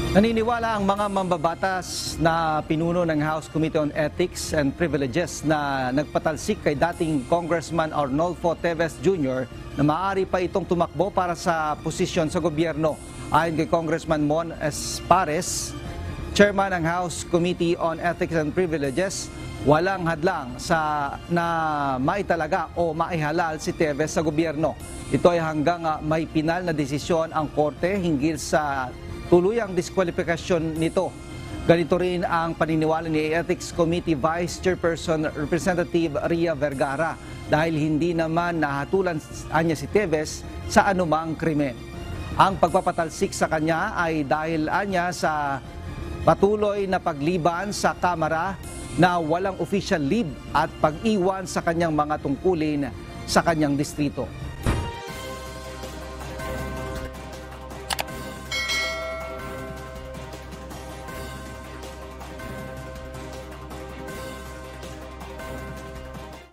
Naniniwala ang mga mambabatas na pinuno ng House Committee on Ethics and Privileges na nagpatalsik kay dating Congressman Arnolfo Teves Jr. na maaari pa itong tumakbo para sa posisyon sa gobyerno. Ayon kay Congressman Mon Espares, Chairman ng House Committee on Ethics and Privileges, walang hadlang na maitalaga o maihalal si Teves sa gobyerno. Ito ay hanggang may pinal na desisyon ang Korte hinggil sa tuluyang diskwalifikasyon nito. Ganito rin ang paniniwala ni Ethics Committee Vice Chairperson Representative Ria Vergara dahil hindi naman nahatulan niya si Teves sa anumang krimen. Ang pagpapatalsik sa kanya ay dahil anya sa patuloy na pagliban sa Kamara na walang official leave at pag-iwan sa kanyang mga tungkulin sa kanyang distrito.